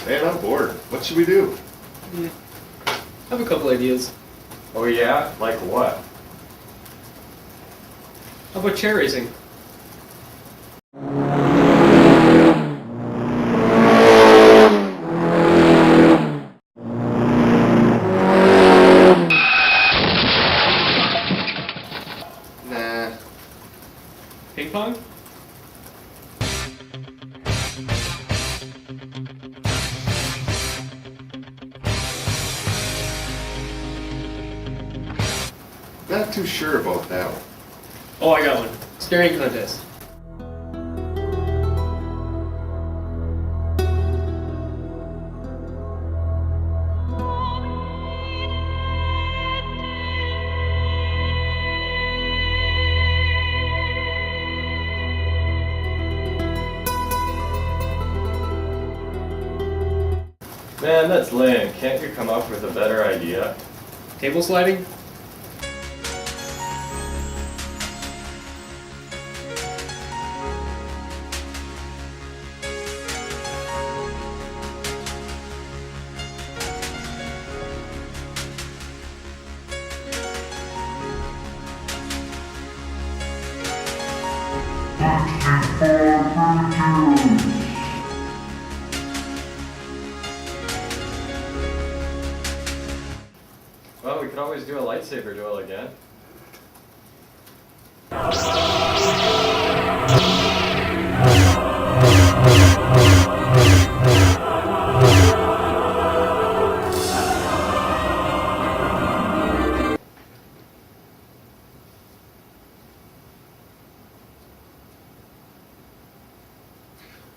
Man, I'm bored. What should we do? I have a couple ideas. Oh yeah? Like what? How about chair racing? Nah. Ping pong? Not too sure about that one. Oh, I got one. Staring contest. Man, that's lame. Can't you come up with a better idea? Table sliding? Well, we could always do a lightsaber duel again.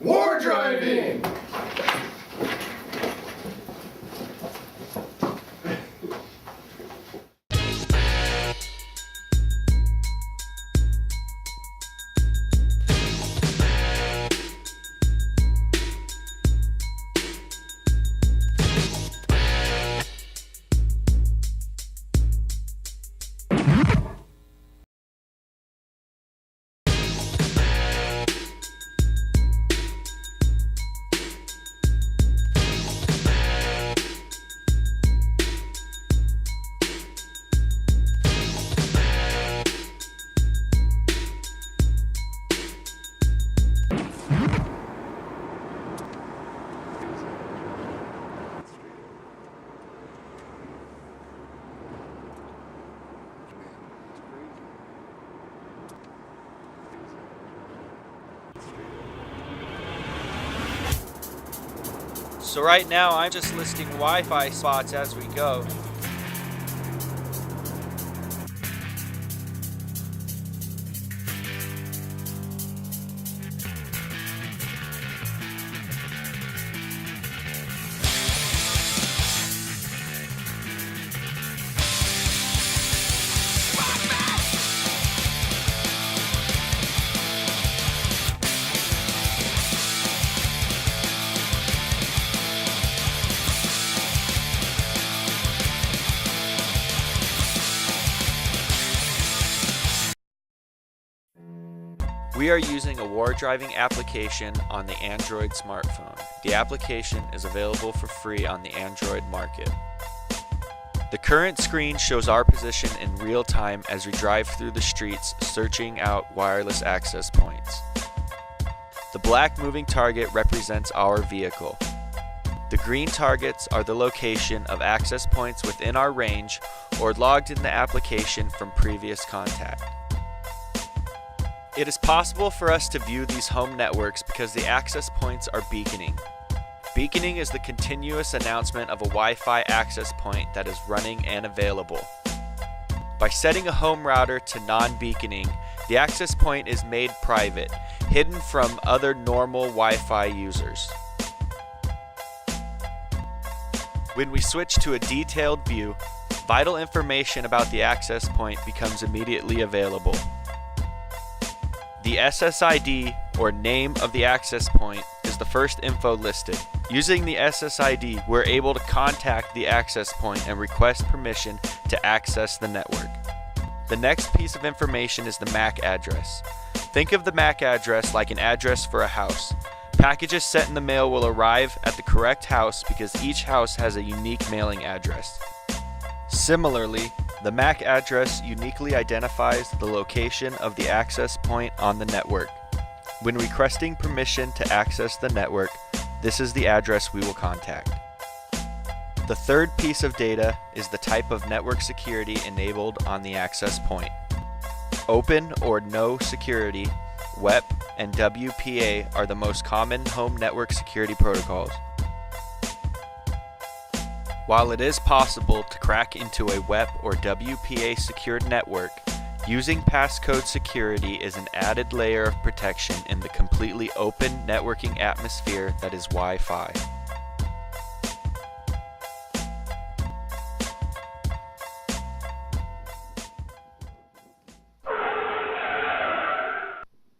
Wardriving! So right now I'm just listing Wi-Fi spots as we go. We are using a Wardriving application on the Android smartphone. The application is available for free on the Android market. The current screen shows our position in real time as we drive through the streets searching out wireless access points. The black moving target represents our vehicle. The green targets are the location of access points within our range or logged in the application from previous contact. It is possible for us to view these home networks because the access points are beaconing. Beaconing is the continuous announcement of a Wi-Fi access point that is running and available. By setting a home router to non-beaconing, the access point is made private, hidden from other normal Wi-Fi users. When we switch to a detailed view, vital information about the access point becomes immediately available. The SSID, or name of the access point, is the first info listed. Using the SSID, we're able to contact the access point and request permission to access the network. The next piece of information is the MAC address. Think of the MAC address like an address for a house. Packages sent in the mail will arrive at the correct house because each house has a unique mailing address. Similarly, the MAC address uniquely identifies the location of the access point on the network. When requesting permission to access the network, this is the address we will contact. The third piece of data is the type of network security enabled on the access point. Open or no security, WEP, and WPA are the most common home network security protocols. While it is possible to crack into a WEP or WPA secured network, using passcode security is an added layer of protection in the completely open networking atmosphere that is Wi-Fi.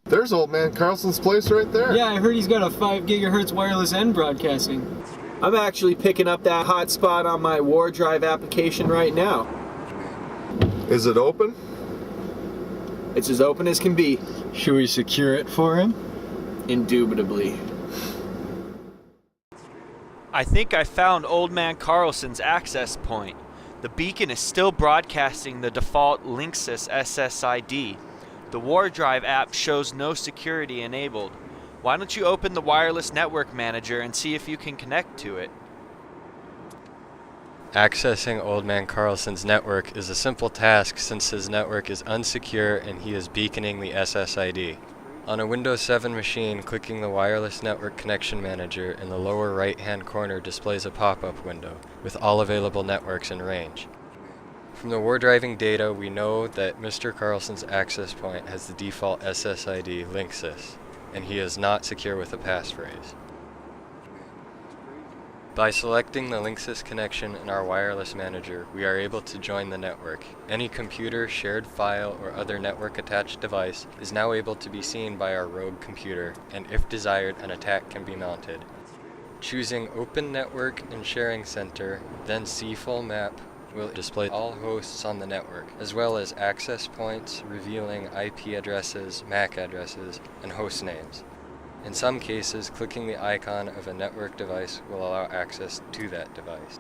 There's old man Carlson's place right there. Yeah, I heard he's got a 5 gigahertz wireless end broadcasting. I'm actually picking up that hotspot on my Wardrive application right now. Is it open? It's as open as can be. Should we secure it for him? Indubitably. I think I found Old Man Carlson's access point. The beacon is still broadcasting the default Linksys SSID. The Wardrive app shows no security enabled. Why don't you open the wireless network manager and see if you can connect to it? Accessing Old Man Carlson's network is a simple task since his network is unsecure and he is beaconing the SSID. On a Windows 7 machine, clicking the Wireless Network Connection Manager in the lower right-hand corner displays a pop-up window with all available networks in range. From the Wardriving data, we know that Mr. Carlson's access point has the default SSID Linksys, and he is not secure with a passphrase. By selecting the Linksys connection in our wireless manager, we are able to join the network. Any computer, shared file, or other network-attached device is now able to be seen by our rogue computer, and if desired, an attack can be mounted. Choosing Open Network and Sharing Center, then See Full Map, will display all hosts on the network, as well as access points revealing IP addresses, MAC addresses, and host names. In some cases, clicking the icon of a network device will allow access to that device.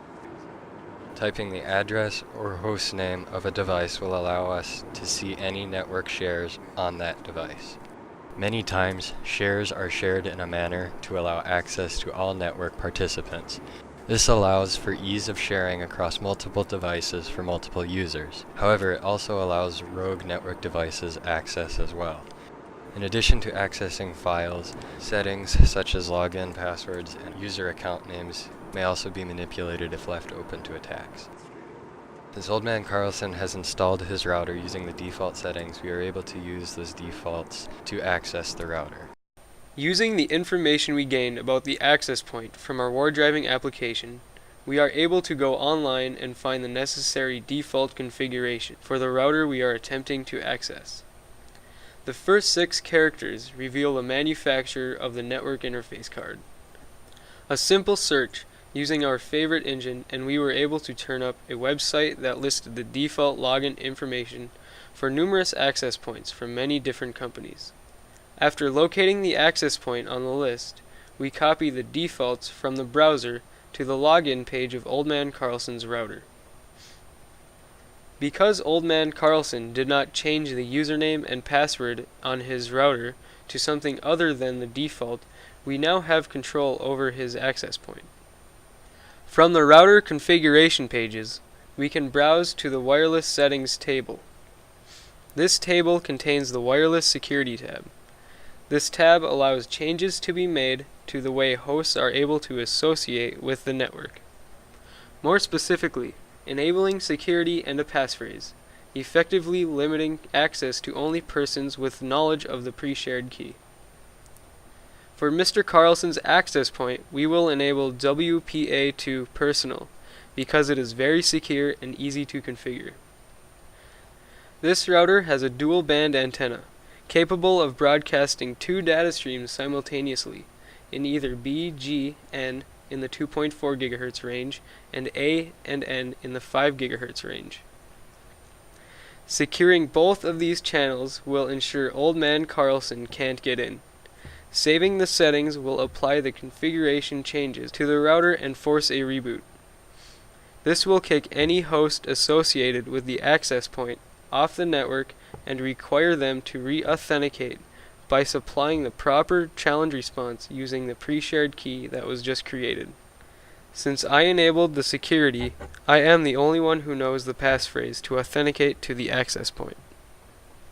Typing the address or host name of a device will allow us to see any network shares on that device. Many times, shares are shared in a manner to allow access to all network participants. This allows for ease of sharing across multiple devices for multiple users. However, it also allows rogue network devices access as well. In addition to accessing files, settings such as login passwords and user account names may also be manipulated if left open to attacks. Since Old Man Carlson has installed his router using the default settings, we are able to use those defaults to access the router. Using the information we gained about the access point from our Wardriving application, we are able to go online and find the necessary default configuration for the router we are attempting to access. The first 6 characters reveal the manufacturer of the network interface card. A simple search using our favorite engine and we were able to turn up a website that listed the default login information for numerous access points from many different companies. After locating the access point on the list, we copy the defaults from the browser to the login page of Old Man Carlson's router. Because Old Man Carlson did not change the username and password on his router to something other than the default, we now have control over his access point. From the router configuration pages, we can browse to the wireless settings table. This table contains the wireless security tab. This tab allows changes to be made to the way hosts are able to associate with the network. More specifically, enabling security and a passphrase, effectively limiting access to only persons with knowledge of the pre-shared key. For Mr. Carlson's access point, we will enable WPA2 Personal because it is very secure and easy to configure. This router has a dual band antenna, capable of broadcasting 2 data streams simultaneously in either B, G, N in the 2.4 GHz range and A and N in the 5 GHz range. Securing both of these channels will ensure Old Man Carlson can't get in. Saving the settings will apply the configuration changes to the router and force a reboot. This will kick any host associated with the access point off the network and require them to re-authenticate by supplying the proper challenge response using the pre-shared key that was just created. Since I enabled the security, I am the only one who knows the passphrase to authenticate to the access point.